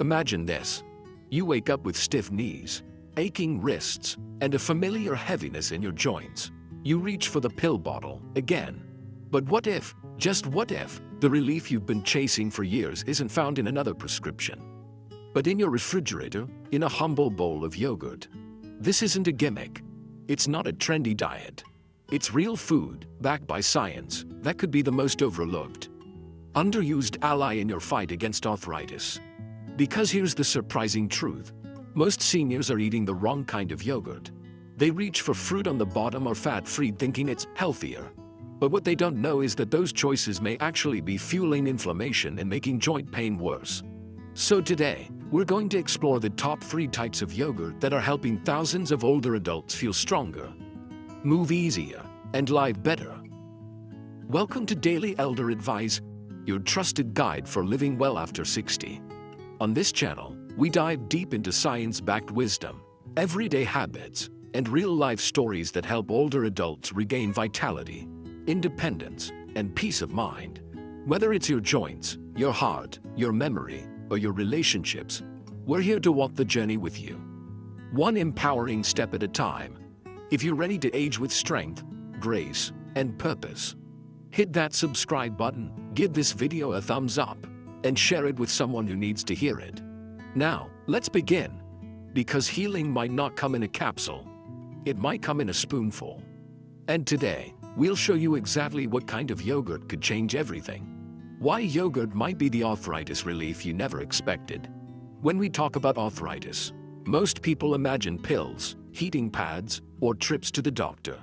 Imagine this. You wake up with stiff knees, aching wrists, and a familiar heaviness in your joints. You reach for the pill bottle again. But what if, just what if, the relief you've been chasing for years isn't found in another prescription, but in your refrigerator, in a humble bowl of yogurt? This isn't a gimmick. It's not a trendy diet. It's real food, backed by science, that could be the most overlooked, underused ally in your fight against arthritis. Because here's the surprising truth. Most seniors are eating the wrong kind of yogurt. They reach for fruit on the bottom or fat-free thinking it's healthier. But what they don't know is that those choices may actually be fueling inflammation and making joint pain worse. So today, we're going to explore the top 3 types of yogurt that are helping thousands of older adults feel stronger, move easier, and live better. Welcome to Daily Elder Advice, your trusted guide for living well after 60. On this channel, we dive deep into science-backed wisdom, everyday habits, and real-life stories that help older adults regain vitality, independence, and peace of mind. Whether it's your joints, your heart, your memory, or your relationships, we're here to walk the journey with you, one empowering step at a time. If you're ready to age with strength, grace, and purpose, hit that subscribe button, give this video a thumbs up, and share it with someone who needs to hear it. Now, let's begin. Because healing might not come in a capsule, it might come in a spoonful. And today, we'll show you exactly what kind of yogurt could change everything. Why yogurt might be the arthritis relief you never expected. When we talk about arthritis, most people imagine pills, heating pads, or trips to the doctor.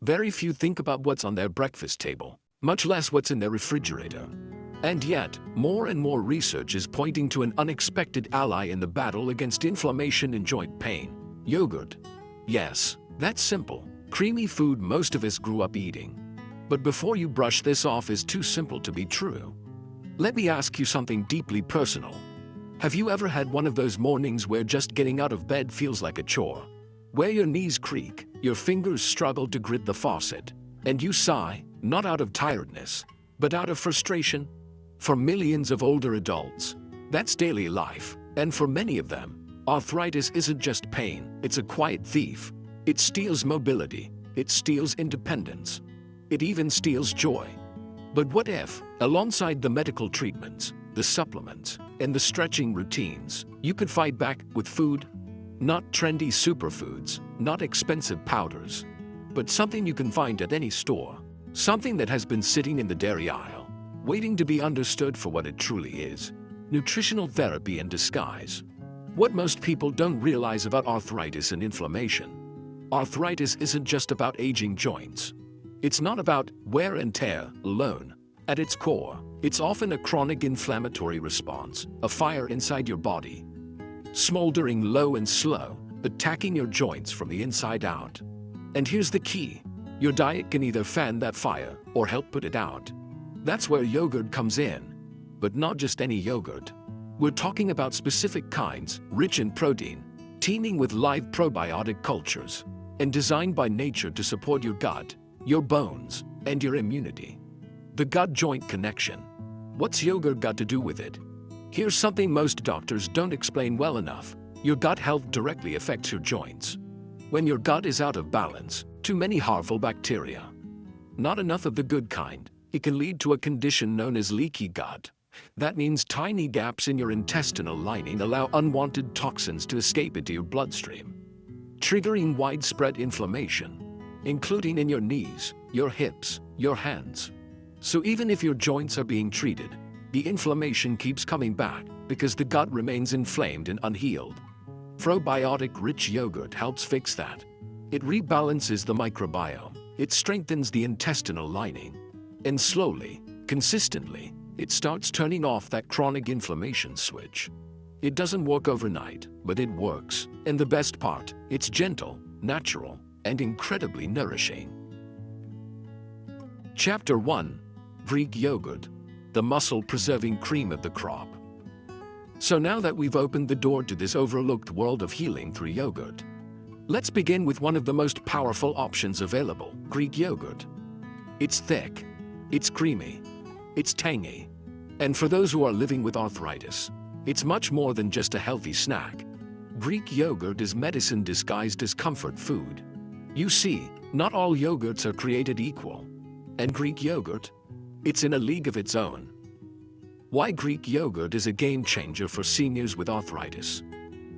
Very few think about what's on their breakfast table, much less what's in their refrigerator. And yet, more and more research is pointing to an unexpected ally in the battle against inflammation and joint pain: yogurt. Yes, that's simple, creamy food most of us grew up eating. But before you brush this off as too simple to be true, let me ask you something deeply personal. Have you ever had one of those mornings where just getting out of bed feels like a chore? Where your knees creak, your fingers struggle to grip the faucet, and you sigh, not out of tiredness, but out of frustration? For millions of older adults, that's daily life, and for many of them, arthritis isn't just pain, it's a quiet thief. It steals mobility, it steals independence, it even steals joy. But what if, alongside the medical treatments, the supplements, and the stretching routines, you could fight back with food? Not trendy superfoods, not expensive powders, but something you can find at any store. Something that has been sitting in the dairy aisle, waiting to be understood for what it truly is: nutritional therapy in disguise. What most people don't realize about arthritis and inflammation: arthritis isn't just about aging joints. It's not about wear and tear alone. At its core, it's often a chronic inflammatory response, a fire inside your body, smoldering low and slow, attacking your joints from the inside out. And here's the key: your diet can either fan that fire or help put it out. That's where yogurt comes in. But not just any yogurt. We're talking about specific kinds, rich in protein, teeming with live probiotic cultures, and designed by nature to support your gut, your bones, and your immunity. The gut-joint connection. What's yogurt got to do with it? Here's something most doctors don't explain well enough. Your gut health directly affects your joints. When your gut is out of balance, too many harmful bacteria, not enough of the good kind, it can lead to a condition known as leaky gut. That means tiny gaps in your intestinal lining allow unwanted toxins to escape into your bloodstream, triggering widespread inflammation, including in your knees, your hips, your hands. So even if your joints are being treated, the inflammation keeps coming back because the gut remains inflamed and unhealed. Probiotic-rich yogurt helps fix that. It rebalances the microbiome, it strengthens the intestinal lining, and slowly, consistently, it starts turning off that chronic inflammation switch. It doesn't work overnight, but it works. And the best part, it's gentle, natural, and incredibly nourishing. Chapter 1: Greek Yogurt, the muscle-preserving cream of the crop. So now that we've opened the door to this overlooked world of healing through yogurt, let's begin with one of the most powerful options available: Greek yogurt. It's thick, it's creamy, it's tangy, and for those who are living with arthritis, It's much more than just a healthy snack. Greek yogurt is medicine disguised as comfort food. You see, not all yogurts are created equal. And Greek yogurt? It's in a league of its own. Why Greek yogurt is a game changer for seniors with arthritis.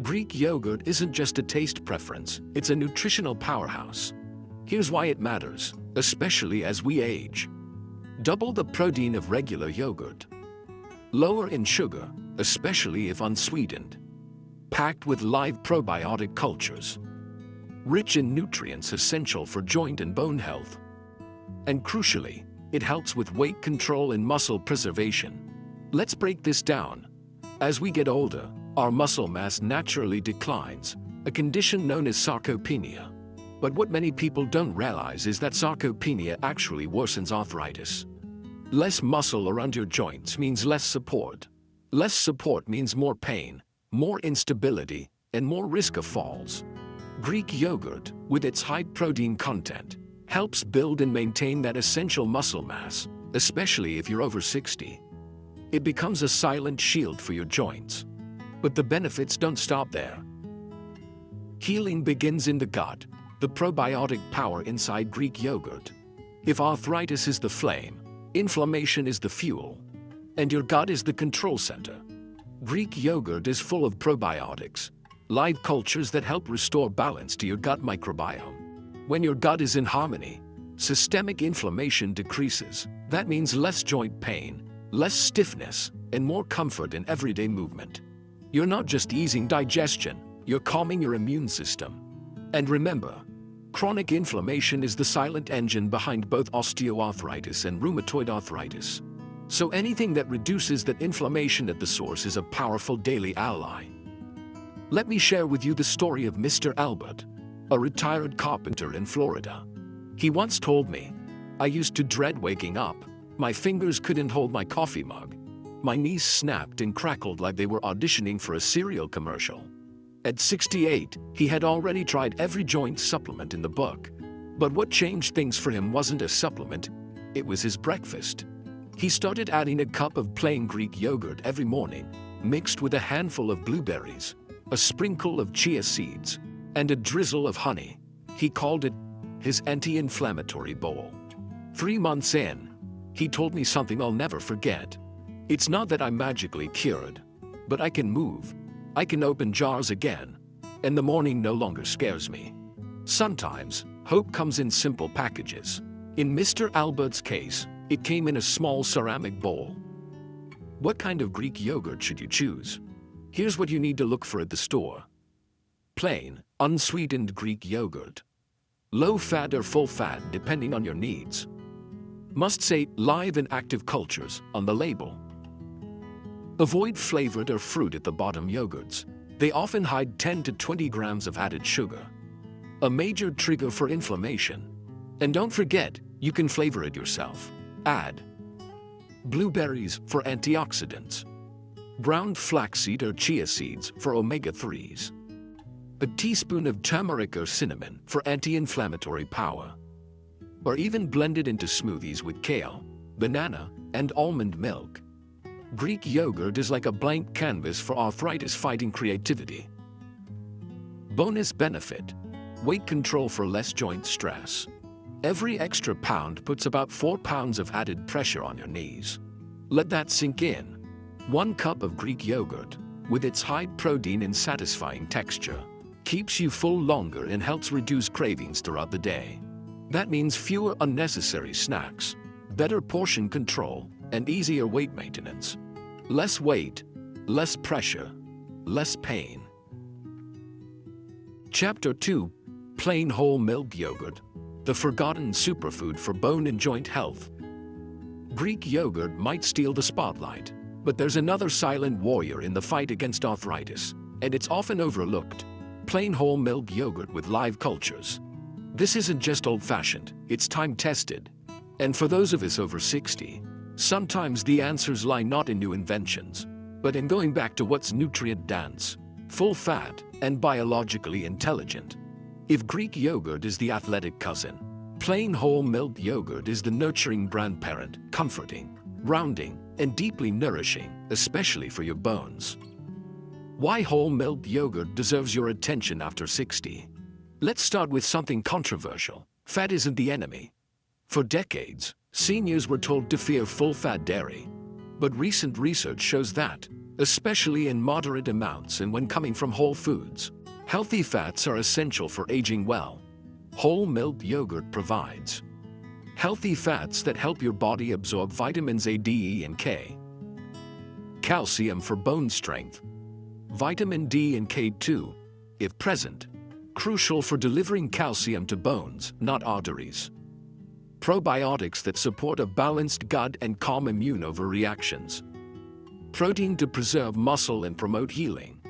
Greek yogurt isn't just a taste preference, it's a nutritional powerhouse. Here's why it matters, especially as we age. Double the protein of regular yogurt. Lower in sugar, especially if unsweetened. Packed with live probiotic cultures. Rich in nutrients essential for joint and bone health. And crucially, it helps with weight control and muscle preservation. Let's break this down. As we get older, our muscle mass naturally declines, a condition known as sarcopenia. But what many people don't realize is that sarcopenia actually worsens arthritis. Less muscle around your joints means less support. Less support means more pain, more instability, and more risk of falls. Greek yogurt, with its high protein content, helps build and maintain that essential muscle mass, especially if you're over 60. It becomes a silent shield for your joints. But the benefits don't stop there. Healing begins in the gut, the probiotic power inside Greek yogurt. If arthritis is the flame, inflammation is the fuel, and your gut is the control center, Greek yogurt is full of probiotics, live cultures that help restore balance to your gut microbiome. When your gut is in harmony, systemic inflammation decreases. That means less joint pain, less stiffness, and more comfort in everyday movement. You're not just easing digestion, you're calming your immune system. And remember, chronic inflammation is the silent engine behind both osteoarthritis and rheumatoid arthritis. So anything that reduces that inflammation at the source is a powerful daily ally. Let me share with you the story of Mr. Albert, a retired carpenter in Florida. He once told me, "I used to dread waking up. My fingers couldn't hold my coffee mug. My knees snapped and crackled like they were auditioning for a cereal commercial." At 68, he had already tried every joint supplement in the book. But what changed things for him wasn't a supplement, it was his breakfast. He started adding a cup of plain Greek yogurt every morning, mixed with a handful of blueberries, a sprinkle of chia seeds, and a drizzle of honey. He called it his anti-inflammatory bowl. 3 months in, he told me something I'll never forget. "It's not that I'm magically cured, but I can move. I can open jars again, and the morning no longer scares me." Sometimes, hope comes in simple packages. In Mr. Albert's case, it came in a small ceramic bowl. What kind of Greek yogurt should you choose? Here's what you need to look for at the store. Plain, unsweetened Greek yogurt. Low fat or full fat depending on your needs. Must say live and active cultures on the label. Avoid flavored or fruit at the bottom yogurts. They often hide 10 to 20 grams of added sugar, a major trigger for inflammation. And don't forget, you can flavor it yourself. Add blueberries for antioxidants, ground flaxseed or chia seeds for omega-3s, a teaspoon of turmeric or cinnamon for anti-inflammatory power, or even blend it into smoothies with kale, banana, and almond milk. Greek yogurt is like a blank canvas for arthritis-fighting creativity. Bonus benefit: weight control for less joint stress. Every extra pound puts about 4 pounds of added pressure on your knees. Let that sink in. 1 cup of Greek yogurt, with its high protein and satisfying texture, keeps you full longer and helps reduce cravings throughout the day. That means fewer unnecessary snacks, better portion control, and easier weight maintenance. Less weight, less pressure, less pain. Chapter 2: Plain whole milk yogurt, the forgotten superfood for bone and joint health. Greek yogurt might steal the spotlight, but there's another silent warrior in the fight against arthritis, and it's often overlooked: plain whole milk yogurt with live cultures. This isn't just old-fashioned, it's time-tested. And for those of us over 60, sometimes the answers lie not in new inventions, but in going back to what's nutrient-dense, full-fat, and biologically intelligent. If Greek yogurt is the athletic cousin, plain whole milk yogurt is the nurturing grandparent, comforting, rounding, and deeply nourishing, especially for your bones. Why whole milk yogurt deserves your attention after 60. Let's start with something controversial. Fat isn't the enemy. For decades, seniors were told to fear full-fat dairy. But recent research shows that, especially in moderate amounts and when coming from whole foods, healthy fats are essential for aging well. Whole milk yogurt provides healthy fats that help your body absorb vitamins A, D, E, and K. Calcium for bone strength. Vitamin D and K2, if present, crucial for delivering calcium to bones, not arteries. Probiotics that support a balanced gut and calm immune overreactions. Protein to preserve muscle and promote healing.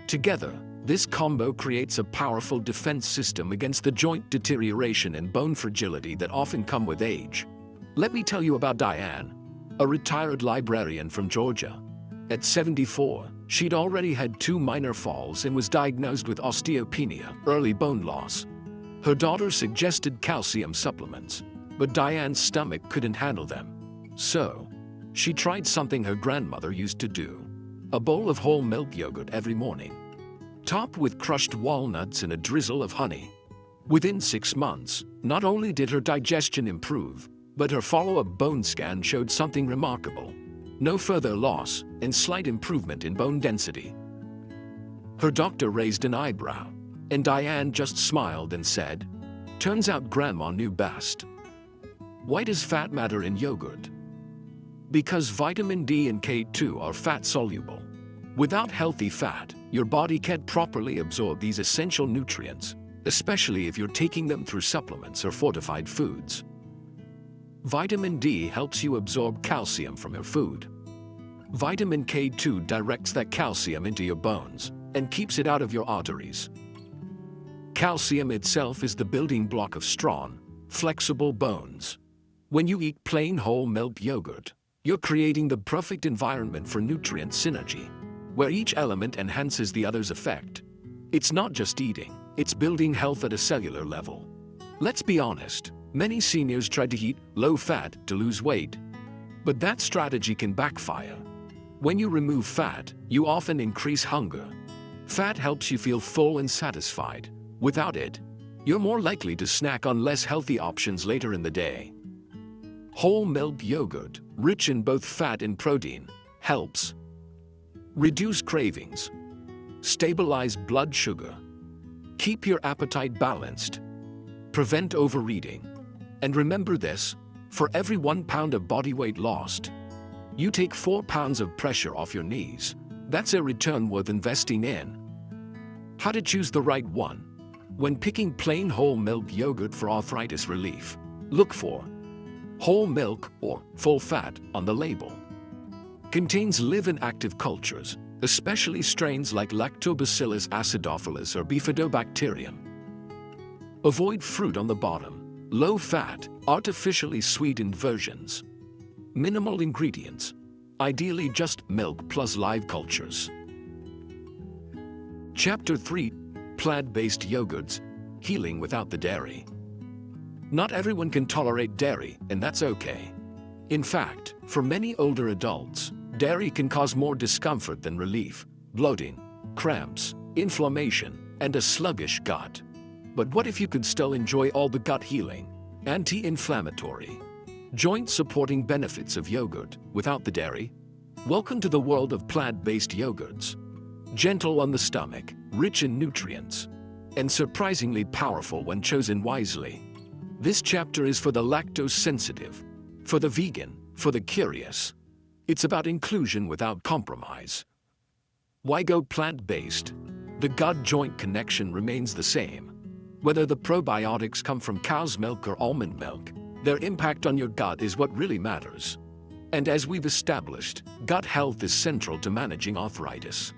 Together, this combo creates a powerful defense system against the joint deterioration and bone fragility that often come with age. Let me tell you about Diane, a retired librarian from Georgia. At 74, she'd already had 2 minor falls and was diagnosed with osteopenia, early bone loss. Her daughter suggested calcium supplements, but Diane's stomach couldn't handle them. So, she tried something her grandmother used to do: a bowl of whole milk yogurt every morning, topped with crushed walnuts and a drizzle of honey. Within 6 months, not only did her digestion improve, but her follow-up bone scan showed something remarkable: no further loss and slight improvement in bone density. Her doctor raised an eyebrow, and Diane just smiled and said, "Turns out Grandma knew best." Why does fat matter in yogurt? Because vitamin D and K2 are fat-soluble. Without healthy fat, your body can't properly absorb these essential nutrients, especially if you're taking them through supplements or fortified foods. Vitamin D helps you absorb calcium from your food. Vitamin K2 directs that calcium into your bones and keeps it out of your arteries. Calcium itself is the building block of strong, flexible bones. When you eat plain whole milk yogurt, you're creating the perfect environment for nutrient synergy, where each element enhances the other's effect. It's not just eating, it's building health at a cellular level. Let's be honest, many seniors try to eat low-fat to lose weight. But that strategy can backfire. When you remove fat, you often increase hunger. Fat helps you feel full and satisfied. Without it, you're more likely to snack on less healthy options later in the day. Whole milk yogurt, rich in both fat and protein, helps reduce cravings, stabilize blood sugar, keep your appetite balanced, prevent overeating. And remember this: for every 1 pound of body weight lost, you take 4 pounds of pressure off your knees. That's a return worth investing in. How to choose the right one? When picking plain whole milk yogurt for arthritis relief, look for whole milk or full fat on the label. Contains live and active cultures, especially strains like Lactobacillus acidophilus or Bifidobacterium. Avoid fruit on the bottom. Low fat, artificially sweetened versions. Minimal ingredients. Ideally just milk plus live cultures. Chapter 3: Plant-based yogurts, healing without the dairy. Not everyone can tolerate dairy, and that's okay. In fact, for many older adults, dairy can cause more discomfort than relief: bloating, cramps, inflammation, and a sluggish gut. But what if you could still enjoy all the gut healing, anti-inflammatory, joint-supporting benefits of yogurt without the dairy? Welcome to the world of plant-based yogurts. Gentle on the stomach, rich in nutrients, and surprisingly powerful when chosen wisely. This chapter is for the lactose-sensitive, for the vegan, for the curious. It's about inclusion without compromise. Why go plant-based? The gut-joint connection remains the same. Whether the probiotics come from cow's milk or almond milk, their impact on your gut is what really matters. And as we've established, gut health is central to managing arthritis.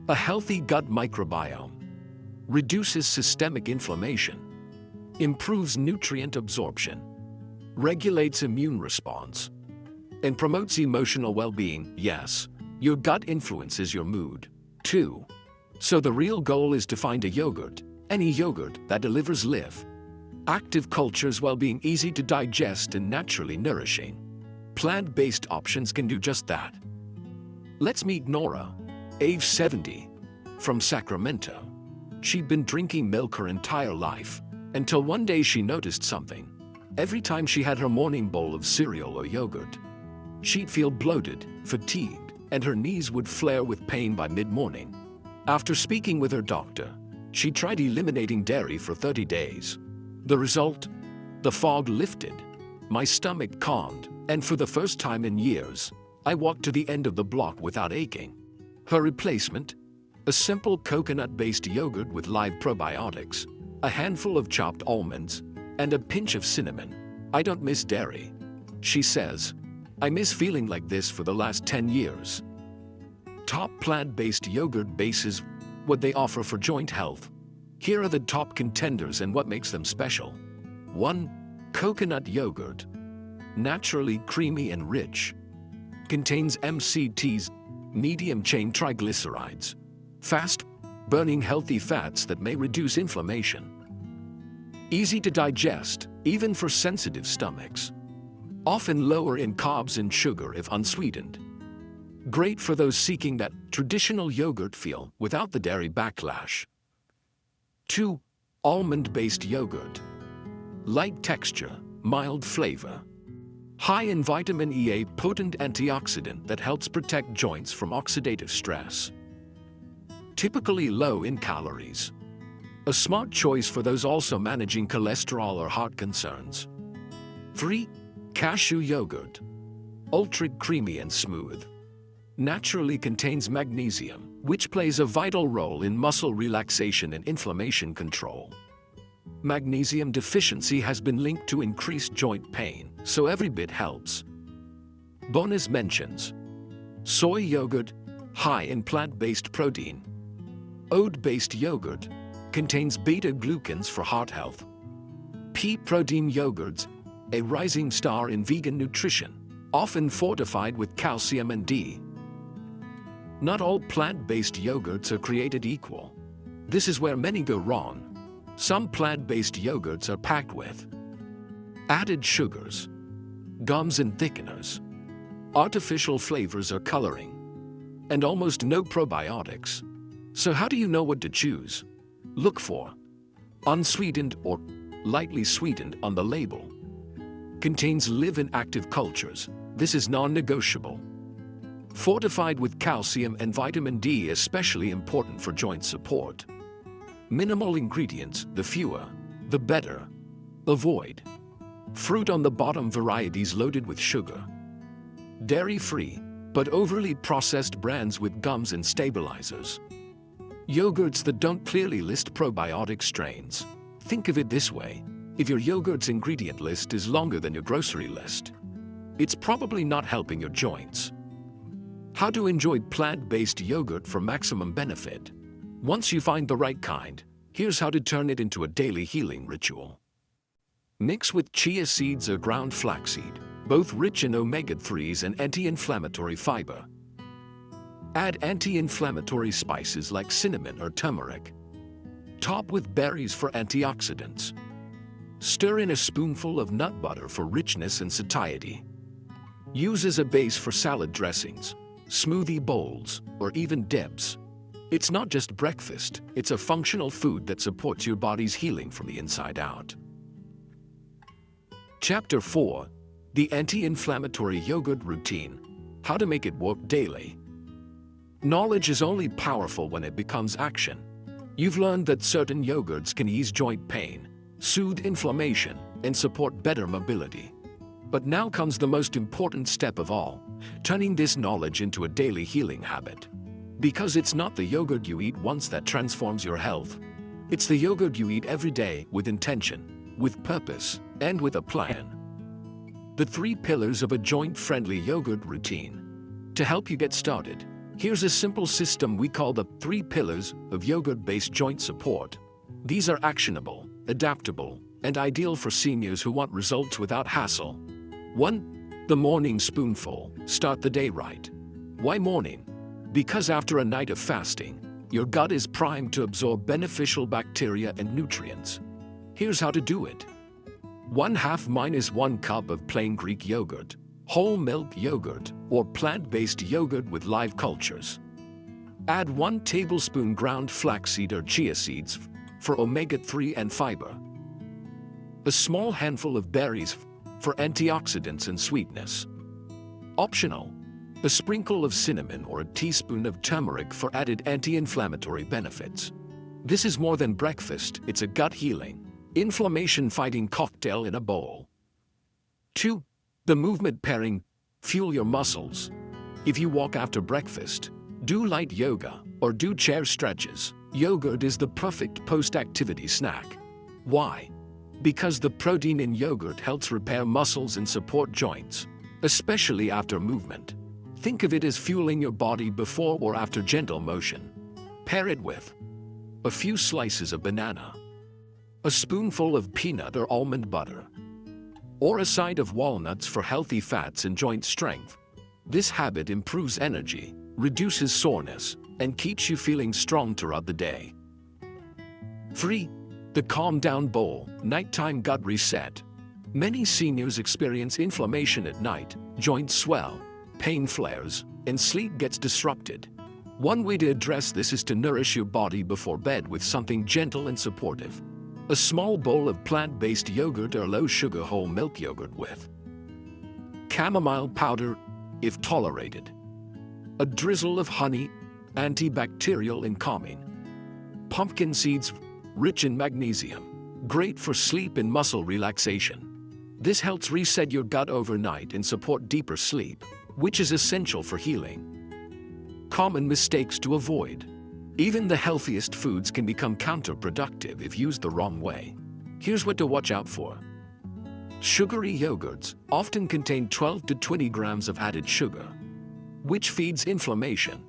A healthy gut microbiome reduces systemic inflammation, improves nutrient absorption, regulates immune response, and promotes emotional well-being. Yes, your gut influences your mood, too. So the real goal is to find a yogurt, any yogurt, that delivers live active cultures while being easy to digest and naturally nourishing. Plant-based options can do just that. Let's meet Nora, age 70. from Sacramento. She'd been drinking milk her entire life, until one day she noticed something. Every time she had her morning bowl of cereal or yogurt, she'd feel bloated, fatigued, and her knees would flare with pain by mid-morning. After speaking with her doctor, she tried eliminating dairy for 30 days. The result? The fog lifted, my stomach calmed, and for the first time in years, I walked to the end of the block without aching. Her replacement? A simple coconut-based yogurt with live probiotics, a handful of chopped almonds, and a pinch of cinnamon. I don't miss dairy, she says. I miss feeling like this for the last 10 years. Top plant-based yogurt bases, what they offer for joint health. Here are the top contenders and what makes them special. 1. Coconut yogurt. Naturally creamy and rich. Contains MCTs, medium-chain triglycerides. Fast-burning healthy fats that may reduce inflammation. Easy to digest, even for sensitive stomachs. Often lower in carbs and sugar if unsweetened. Great for those seeking that traditional yogurt feel without the dairy backlash. 2. Almond-based yogurt. Light texture, mild flavor. High in vitamin E, a potent antioxidant that helps protect joints from oxidative stress. Typically low in calories. A smart choice for those also managing cholesterol or heart concerns. 3. Cashew yogurt. Ultra creamy and smooth. Naturally contains magnesium, which plays a vital role in muscle relaxation and inflammation control. Magnesium deficiency has been linked to increased joint pain, so every bit helps. Bonus mentions: soy yogurt, high in plant-based protein. Oat-based yogurt contains beta-glucans for heart health. Pea protein yogurts, a rising star in vegan nutrition, often fortified with calcium and D. Not all plant-based yogurts are created equal. This is where many go wrong. Some plant-based yogurts are packed with added sugars, gums and thickeners, artificial flavors or coloring, and almost no probiotics. So how do you know what to choose? Look for unsweetened or lightly sweetened on the label. Contains live in active cultures. This is non-negotiable. Fortified with calcium and vitamin D, especially important for joint support. Minimal ingredients, the fewer, the better. Avoid fruit on the bottom, varieties loaded with sugar. Dairy-free, but overly processed brands with gums and stabilizers. Yogurts that don't clearly list probiotic strains. Think of it this way: if your yogurt's ingredient list is longer than your grocery list, it's probably not helping your joints. How to enjoy plant-based yogurt for maximum benefit. Once you find the right kind, here's how to turn it into a daily healing ritual. Mix with chia seeds or ground flaxseed, both rich in omega-3s and anti-inflammatory fiber. Add anti-inflammatory spices like cinnamon or turmeric. Top with berries for antioxidants. Stir in a spoonful of nut butter for richness and satiety. Use as a base for salad dressings, smoothie bowls, or even dips. It's not just breakfast, it's a functional food that supports your body's healing from the inside out. Chapter 4. The Anti-Inflammatory Yogurt Routine. How to make it work daily. Knowledge is only powerful when it becomes action. You've learned that certain yogurts can ease joint pain, soothe inflammation, and support better mobility. But now comes the most important step of all, turning this knowledge into a daily healing habit. Because it's not the yogurt you eat once that transforms your health. It's the yogurt you eat every day with intention, with purpose, and with a plan. The 3 pillars of a joint-friendly yogurt routine. To help you get started, here's a simple system we call the 3 pillars of yogurt-based joint support. These are actionable, adaptable, and ideal for seniors who want results without hassle. 1. The morning spoonful. Start the day right. Why morning? Because after a night of fasting, your gut is primed to absorb beneficial bacteria and nutrients. Here's how to do it. 1/2 - 1 cup of plain Greek yogurt, whole milk yogurt, or plant-based yogurt with live cultures. Add 1 tablespoon ground flaxseed or chia seeds for omega-3 and fiber. A small handful of berries for antioxidants and sweetness. Optional: a sprinkle of cinnamon or a teaspoon of turmeric for added anti-inflammatory benefits. This is more than breakfast, it's a gut-healing, inflammation-fighting cocktail in a bowl. 2. The movement pairing. Fuel your muscles. If you walk after breakfast, do light yoga, or do chair stretches, yogurt is the perfect post-activity snack. Why? Because the protein in yogurt helps repair muscles and support joints, especially after movement. Think of it as fueling your body before or after gentle motion. Pair it with a few slices of banana, a spoonful of peanut or almond butter, or a side of walnuts for healthy fats and joint strength. This habit improves energy, reduces soreness, and keeps you feeling strong throughout the day. 3. The Calm Down Bowl, Nighttime Gut Reset. Many seniors experience inflammation at night, joints swell, pain flares, and sleep gets disrupted. One way to address this is to nourish your body before bed with something gentle and supportive. A small bowl of plant-based yogurt or low-sugar whole milk yogurt with chamomile powder, if tolerated. A drizzle of honey, antibacterial and calming. Pumpkin seeds, rich in magnesium, great for sleep and muscle relaxation. This helps reset your gut overnight and support deeper sleep, which is essential for healing. Common mistakes to avoid. Even the healthiest foods can become counterproductive if used the wrong way. Here's what to watch out for. Sugary yogurts often contain 12 to 20 grams of added sugar, which feeds inflammation.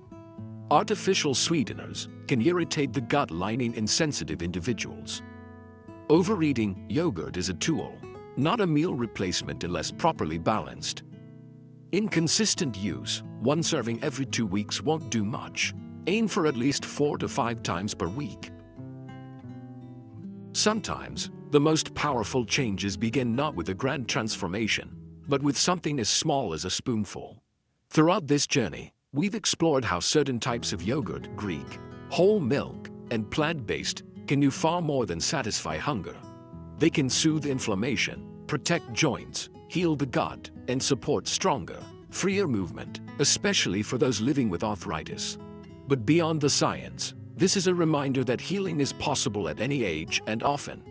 Artificial sweeteners can irritate the gut lining in sensitive individuals. Overeating yogurt is a tool, not a meal replacement unless properly balanced. Inconsistent use, 1 serving every 2 weeks won't do much. Aim for at least 4 to 5 times per week. Sometimes, the most powerful changes begin not with a grand transformation, but with something as small as a spoonful. Throughout this journey, we've explored how certain types of yogurt, Greek, whole milk, and plant-based, can do far more than satisfy hunger. They can soothe inflammation, protect joints, heal the gut, and support stronger, freer movement, especially for those living with arthritis. But beyond the science, this is a reminder that healing is possible at any age and often.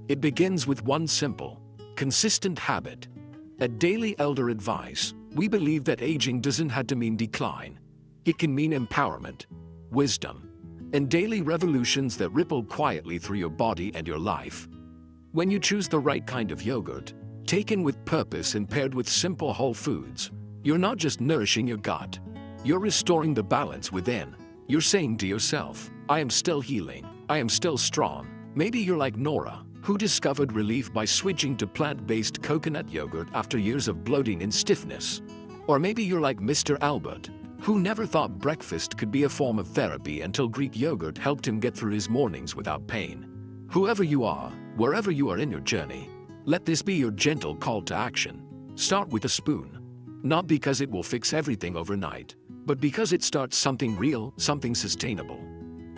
It begins with one simple, consistent habit. At Daily Elder Advice, we believe that aging doesn't have to mean decline. It can mean empowerment, wisdom, and daily revolutions that ripple quietly through your body and your life. When you choose the right kind of yogurt, taken with purpose and paired with simple whole foods, you're not just nourishing your gut, you're restoring the balance within. You're saying to yourself, I am still healing, I am still strong. Maybe you're like Nora, who discovered relief by switching to plant-based coconut yogurt after years of bloating and stiffness. Or maybe you're like Mr. Albert, who never thought breakfast could be a form of therapy until Greek yogurt helped him get through his mornings without pain. Whoever you are, wherever you are in your journey, let this be your gentle call to action. Start with a spoon. Not because it will fix everything overnight, but because it starts something real, something sustainable.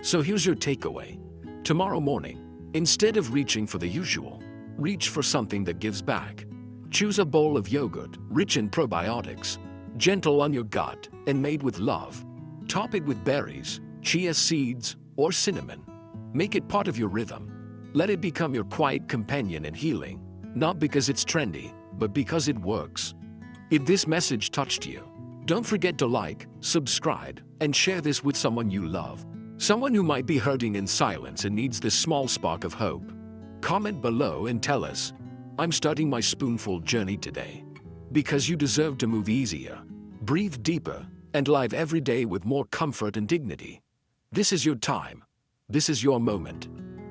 So here's your takeaway. Tomorrow morning, instead of reaching for the usual, reach for something that gives back. Choose a bowl of yogurt, rich in probiotics, gentle on your gut, and made with love. Top it with berries, chia seeds, or cinnamon. Make it part of your rhythm. Let it become your quiet companion in healing, not because it's trendy, but because it works. If this message touched you, don't forget to like, subscribe, and share this with someone you love. Someone who might be hurting in silence and needs this small spark of hope. Comment below and tell us, I'm starting my spoonful journey today. Because you deserve to move easier, breathe deeper, and live every day with more comfort and dignity. This is your time. This is your moment.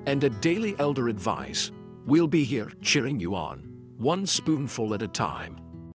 And at Daily Elder Advice, we'll be here cheering you on, one spoonful at a time.